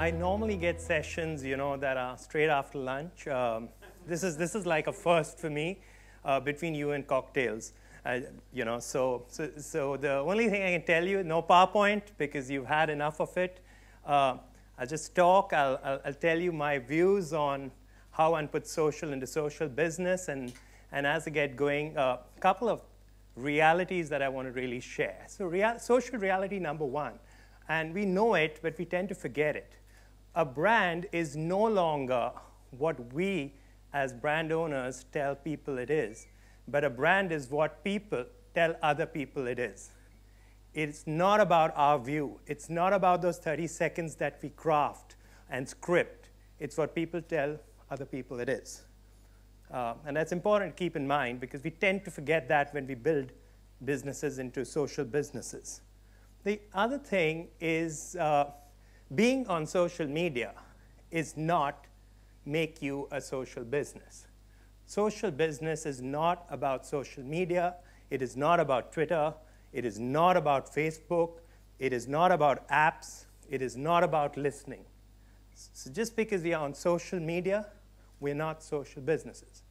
I normally get sessions, that are straight after lunch. This is like a first for me, between you and cocktails. So the only thing I can tell you, no PowerPoint because you've had enough of it. I'll just talk. I'll tell you my views on how one puts social into social business, and as I get going, a couple of realities that I want to really share. So social reality number one, and we know it, but we tend to forget it. A brand is no longer what we as brand owners tell people it is, but a brand is what people tell other people it is. It's not about our view. It's not about those 30 seconds that we craft and script. It's what people tell other people it is. And that's important to keep in mind because we tend to forget that when we build businesses into social businesses. The other thing is being on social media is not make you a social business. Social business is not about social media. It is not about Twitter. It is not about Facebook. It is not about apps. It is not about listening. So just because we are on social media, we're not social businesses.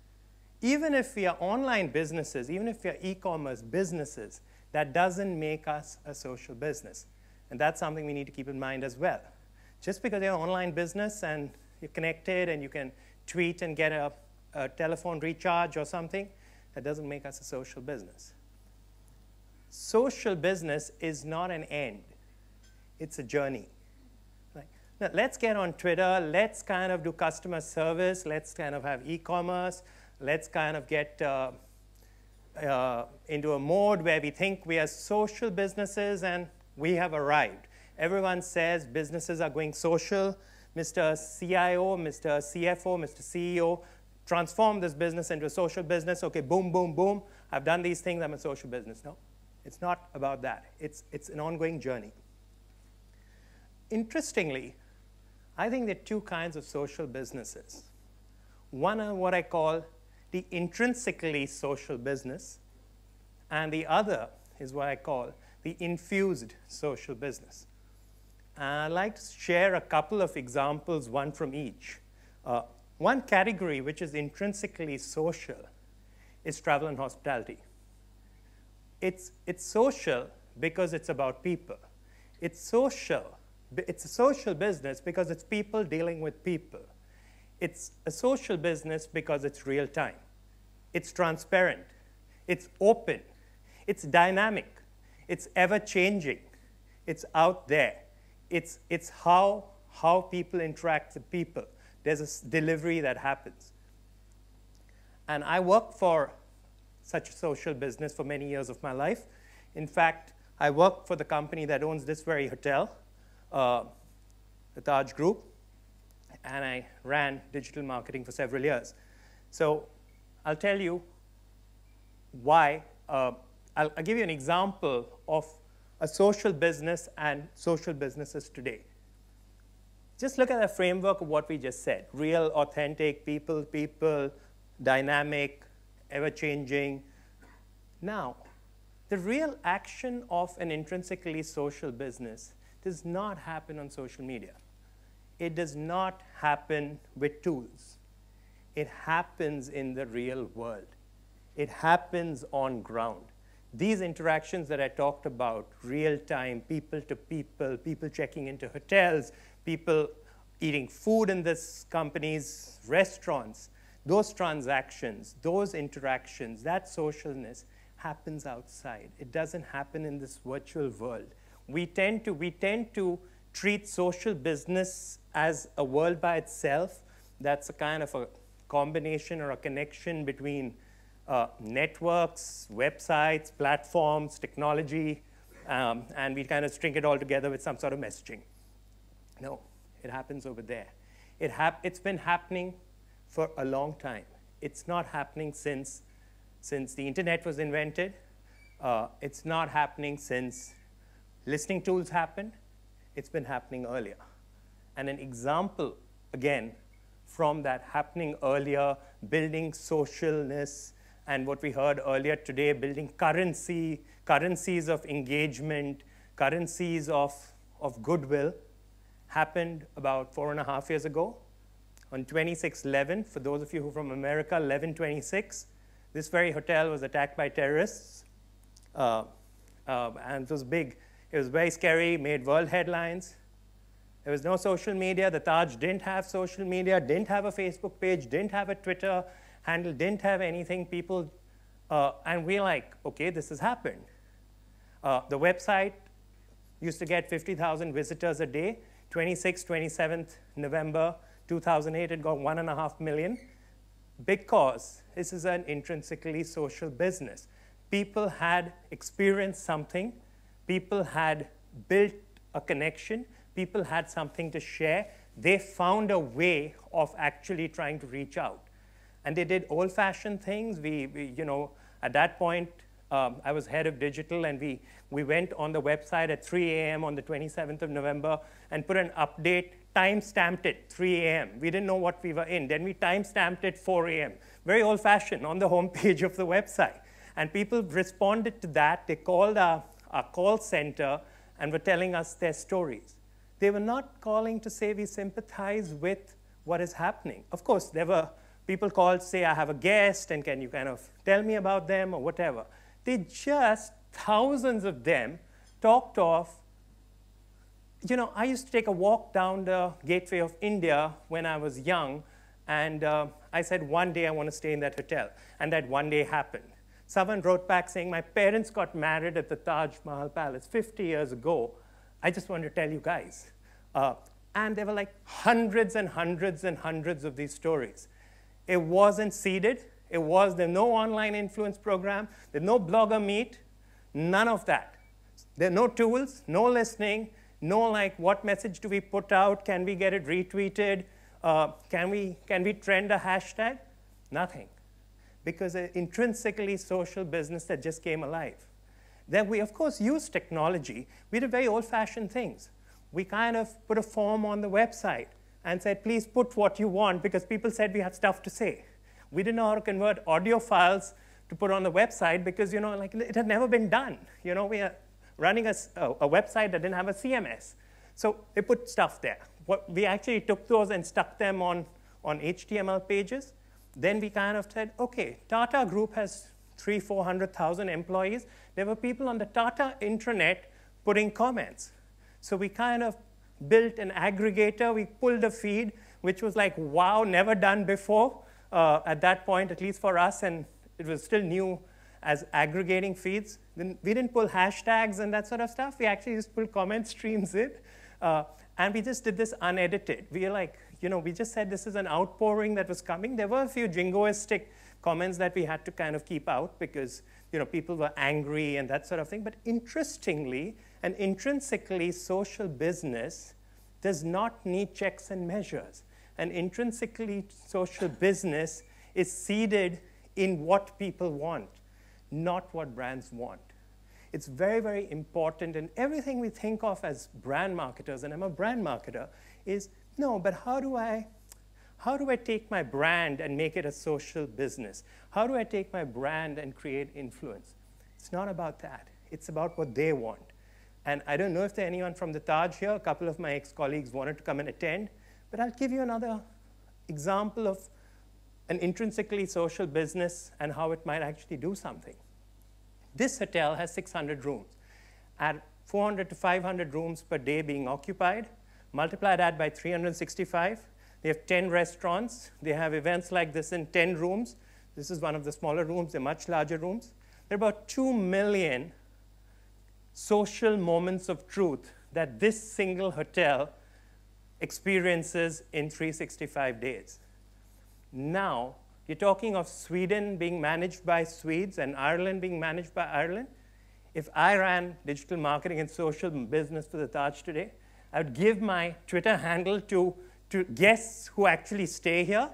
Even if we are online businesses, even if we are e-commerce businesses, that doesn't make us a social business. And that's something we need to keep in mind as well. Just because you're an online business and you're connected and you can tweet and get a telephone recharge or something, that doesn't make us a social business. Social business is not an end. It's a journey. Now, let's get on Twitter. Let's kind of do customer service. Let's kind of have e-commerce. Let's kind of get into a mode where we think we are social businesses and we have arrived. Everyone says businesses are going social. Mr. CIO, Mr. CFO, Mr. CEO, transform this business into a social business. Okay, boom, boom, boom. I've done these things. I'm a social business. No, it's not about that. It's an ongoing journey. Interestingly, I think there are two kinds of social businesses. One are what I call the intrinsically social business, and the other is what I call the infused social business. I'd like to share a couple of examples, one from each. One category which is intrinsically social is travel and hospitality. It's social because it's about people. It's a social business because it's people dealing with people. It's a social business because it's real time. It's transparent. It's open. It's dynamic. It's ever changing. It's out there. It's how people interact with people. There's a delivery that happens. And I worked for such a social business for many years of my life. In fact, I worked for the company that owns this very hotel, the Taj Group, and I ran digital marketing for several years. So I'll tell you why. I'll give you an example of a social business and social businesses today. Just look at the framework of what we just said. Real, authentic, people, dynamic, ever-changing. Now, the real action of an intrinsically social business does not happen on social media. It does not happen with tools. It happens in the real world. It happens on ground. These interactions that I talked about, real time, people to people, people checking into hotels, people eating food in this company's restaurants, those transactions, those interactions, that socialness happens outside. It doesn't happen in this virtual world. We tend to treat social business as a world by itself. That's a kind of a combination or a connection between networks, websites, platforms, technology, and we kind of string it all together with some sort of messaging. No, it happens over there. It's been happening for a long time. It's not happening since the internet was invented. It's not happening since listening tools happened. It's been happening earlier. And an example, again, from that happening earlier, building socialness, and what we heard earlier today, building currencies of engagement, currencies of goodwill, happened about 4.5 years ago. On 26/11, for those of you who are from America, 11/26, this very hotel was attacked by terrorists. And it was big. It was very scary, made world headlines. There was no social media. The Taj didn't have social media, didn't have a Facebook page, didn't have a Twitter handle, didn't have anything. People, and we're like, OK, this has happened. The website used to get 50,000 visitors a day. 27th November 2008, it got 1.5 million. Because this is an intrinsically social business. People had experienced something. People had built a connection. People had something to share. They found a way of actually trying to reach out. And they did old-fashioned things. We, at that point, I was head of digital, and we went on the website at 3 a.m. on the 27th of November and put an update, time-stamped it, 3 a.m. We didn't know what we were in. Then we time-stamped it 4 a.m. Very old-fashioned on the homepage of the website. And people responded to that. They called our call center and were telling us their stories. They were not calling to say we sympathize with what is happening. Of course, there were people called to say, I have a guest, and can you kind of tell me about them or whatever. They just, thousands of them, talked of, I used to take a walk down the Gateway of India when I was young, and I said, one day I want to stay in that hotel. And that one day happened. Someone wrote back saying, my parents got married at the Taj Mahal Palace 50 years ago. I just want to tell you guys. And there were like hundreds and hundreds and hundreds of these stories. It wasn't seeded. There's no online influence program. There's no blogger meet. None of that. There are no tools, no listening, no like what message do we put out? Can we get it retweeted? Can we trend a hashtag? Nothing. Because an intrinsically social business that just came alive. Then we, of course, used technology. We did very old-fashioned things. We kind of put a form on the website and said, please put what you want, because people said we had stuff to say. We didn't know how to convert audio files to put on the website because, it had never been done. We are running a website that didn't have a CMS. So they put stuff there. We actually took those and stuck them on HTML pages. Then we kind of said, OK, Tata Group has 300,000-400,000 employees. There were people on the Tata intranet putting comments. So we kind of built an aggregator. We pulled a feed, which was like, wow, never done before at that point, at least for us. And it was still new as aggregating feeds. Then we didn't pull hashtags and that sort of stuff. We actually just pulled comment streams in. And we just did this unedited. We were like, we just said this is an outpouring that was coming. There were a few jingoistic comments that we had to kind of keep out because people were angry and that sort of thing. But interestingly and intrinsically, social business does not need checks and measures. An intrinsically social business is seeded in what people want, not what brands want. It's very, very important, and everything we think of as brand marketers, and I'm a brand marketer, is no, but how do I take my brand and make it a social business? How do I take my brand and create influence? It's not about that. It's about what they want. And I don't know if there's anyone from the Taj here. A couple of my ex-colleagues wanted to come and attend. But I'll give you another example of an intrinsically social business and how it might actually do something. This hotel has 600 rooms. At 400 to 500 rooms per day being occupied, multiply that by 365. They have 10 restaurants. They have events like this in 10 rooms. This is one of the smaller rooms. They're much larger rooms. There are about 2 million social moments of truth that this single hotel experiences in 365 days. Now, you're talking of Sweden being managed by Swedes and Ireland being managed by Ireland. If I ran digital marketing and social business for the Taj today, I would give my Twitter handle to guests who actually stay here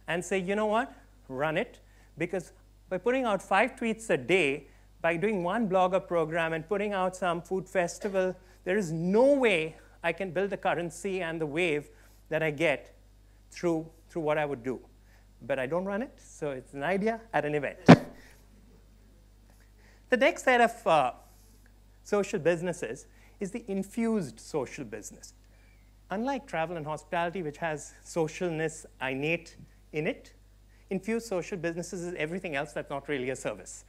and say, you know what, run it. Because by putting out 5 tweets a day, by doing one blogger program and putting out some food festival, there is no way I can build the currency and the wave that I get through what I would do. But I don't run it, so it's an idea at an event. The next set of social businesses is the infused social business. unlike travel and hospitality, which has socialness innate in it, infused social businesses is everything else that's not really a service.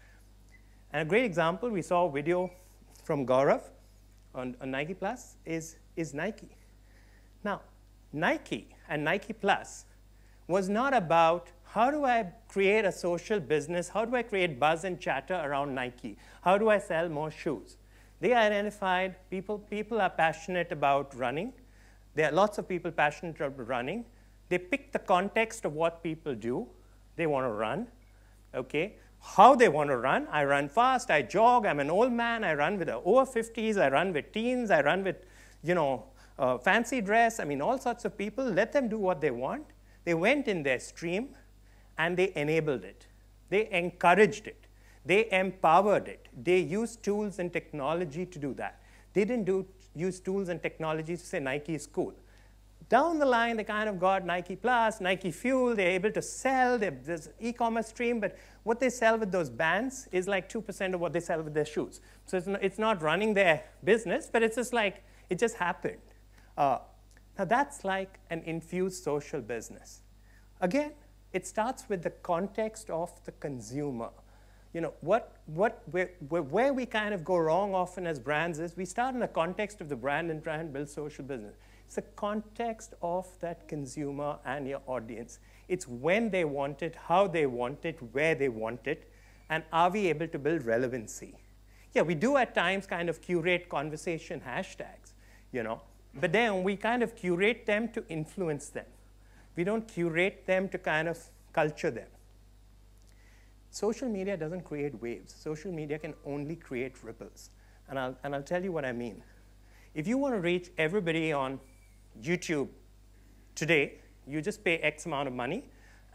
And a great example, we saw a video from Gaurav on Nike Plus, is Nike. Now, Nike and Nike Plus was not about how do I create a social business, how do I create buzz and chatter around Nike, how do I sell more shoes. They identified people are passionate about running. There are lots of people passionate about running. They picked the context of what people do. They want to run, okay? How they want to run. I run fast, I jog, I'm an old man, I run with the over 50s, I run with teens, I run with, fancy dress. I mean, all sorts of people. Let them do what they want. They went in their stream, and they enabled it. They encouraged it. They empowered it. They used tools and technology to do that. They didn't use tools and technology to say Nike is cool. Down the line, they kind of got Nike Plus, Nike Fuel. They're able to sell. There's an e-commerce stream, but what they sell with those bands is like 2% of what they sell with their shoes. So it's not running their business, but it's just like, it just happened. Now that's like an infused social business. Again, it starts with the context of the consumer. Where we kind of go wrong often as brands is we start in the context of the brand and try and build social business. It's the context of that consumer and your audience. It's when they want it, how they want it, where they want it, and are we able to build relevancy? Yeah, we do at times kind of curate conversation hashtags, but then we kind of curate them to influence them. We don't curate them to kind of culture them. Social media doesn't create waves. Social media can only create ripples. And I'll tell you what I mean. If you want to reach everybody on YouTube today, you just pay X amount of money,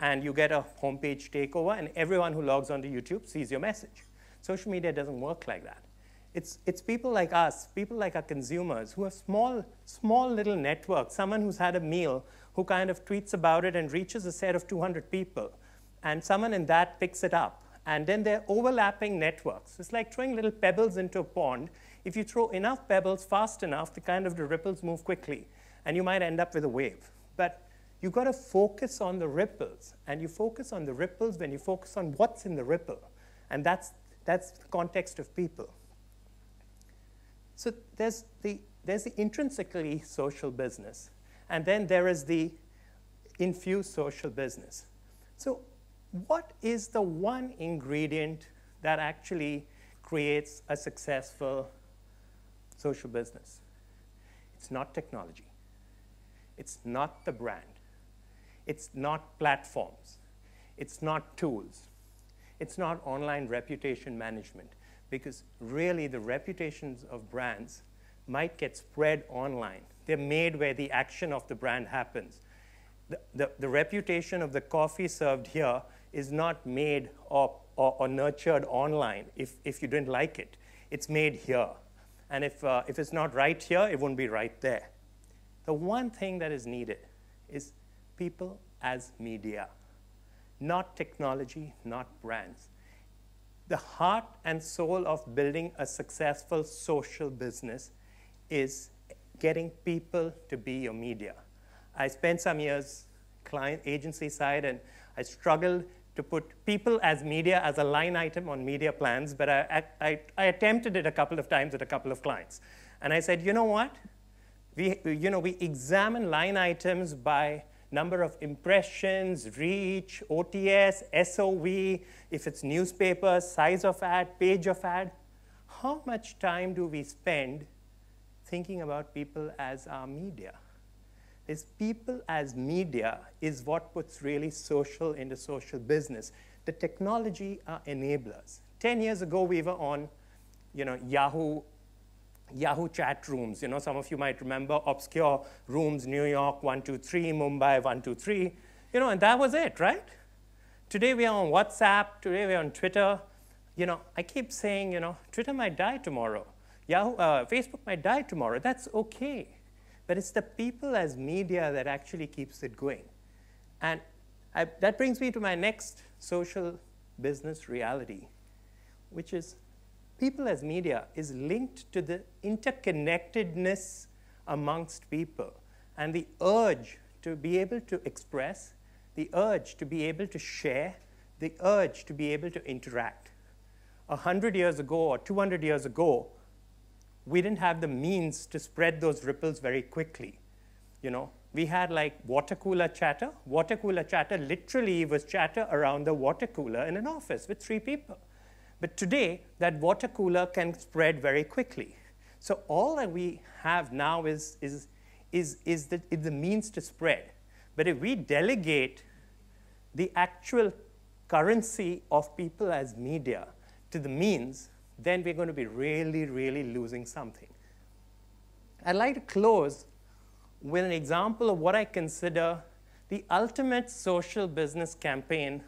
and you get a homepage takeover, and everyone who logs onto YouTube sees your message. Social media doesn't work like that. It's people like us, people like our consumers, who have small little networks, someone who's had a meal, who kind of tweets about it and reaches a set of 200 people. And someone in that picks it up. And then they're overlapping networks. It's like throwing little pebbles into a pond. If you throw enough pebbles fast enough, the ripples move quickly. And you might end up with a wave. But you've got to focus on the ripples. And you focus on the ripples when you focus on what's in the ripple. And that's the context of people. So there's the intrinsically social business. And then there is the infused social business. So what is the one ingredient that actually creates a successful social business? It's not technology. It's not the brand. It's not platforms. It's not tools. It's not online reputation management. Because really, the reputations of brands might get spread online. They're made where the action of the brand happens. The reputation of the coffee served here is not made or nurtured online if you didn't like it. It's made here. And if it's not right here, it won't be right there. The one thing that is needed is people as media, not technology, not brands. The heart and soul of building a successful social business is getting people to be your media. I spent some years client agency side, and I struggled to put people as media as a line item on media plans, but I attempted it a couple of times with a couple of clients. And I said, you know what? We examine line items by number of impressions, reach, OTS, SOV, if it's newspaper, size of ad, page of ad. How much time do we spend thinking about people as our media? This people as media is what puts really social into social business. The technology are enablers. 10 years ago, we were on Yahoo chat rooms. Some of you might remember obscure rooms, New York 123, Mumbai 123, and that was it, right? Today we are on WhatsApp, today we're on Twitter. I keep saying, Twitter might die tomorrow. Facebook might die tomorrow. That's okay. But it's the people as media that actually keeps it going. And that brings me to my next social business reality, which is people as media is linked to the interconnectedness amongst people. and the urge to be able to express, the urge to be able to share, the urge to be able to interact. 100 years ago or 200 years ago, we didn't have the means to spread those ripples very quickly. You know, we had like water cooler chatter. Water cooler chatter literally was chatter around the water cooler in an office with 3 people. But today, that water cooler can spread very quickly. So all that we have now is the means to spread. But if we delegate the actual currency of people as media to the means, then we're going to be really, really losing something. I'd like to close with an example of what I consider the ultimate social business campaign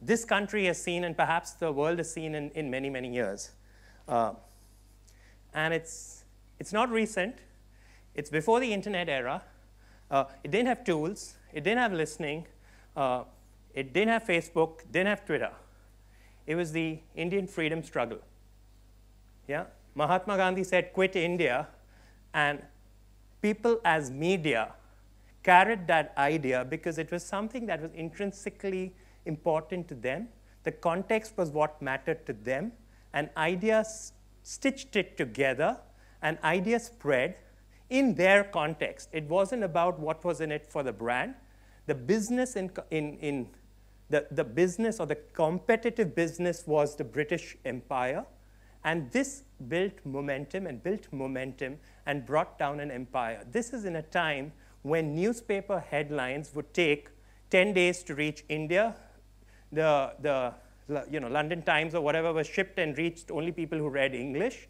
this country has seen, and perhaps the world has seen in many, many years. And it's not recent. It's before the internet era. It didn't have tools. It didn't have listening. It didn't have Facebook. Didn't have Twitter. It was the Indian freedom struggle. Yeah? Mahatma Gandhi said, "Quit India," and people as media carried that idea because it was something that was intrinsically important to them. The context was what mattered to them, and ideas stitched it together, and ideas spread in their context. It wasn't about what was in it for the brand. The business the business or the competitive business was the British Empire, and this built momentum and brought down an empire. This is in a time when newspaper headlines would take 10 days to reach India. The London Times or whatever was shipped and reached only people who read English,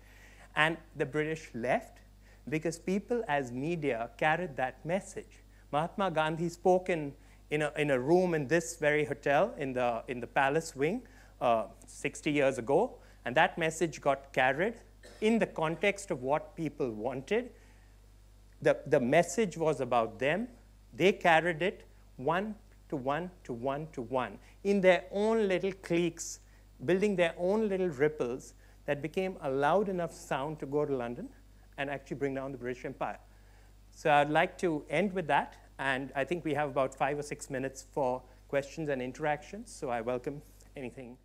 and the British left because people as media carried that message. Mahatma Gandhi spoke in a room in this very hotel in the palace wing 60 years ago, and that message got carried in the context of what people wanted. The message was about them. They carried it one to one to one to one in their own little cliques, building their own little ripples that became a loud enough sound to go to London and actually bring down the British Empire. So I'd like to end with that, and I think we have about 5 or 6 minutes for questions and interactions, so I welcome anything.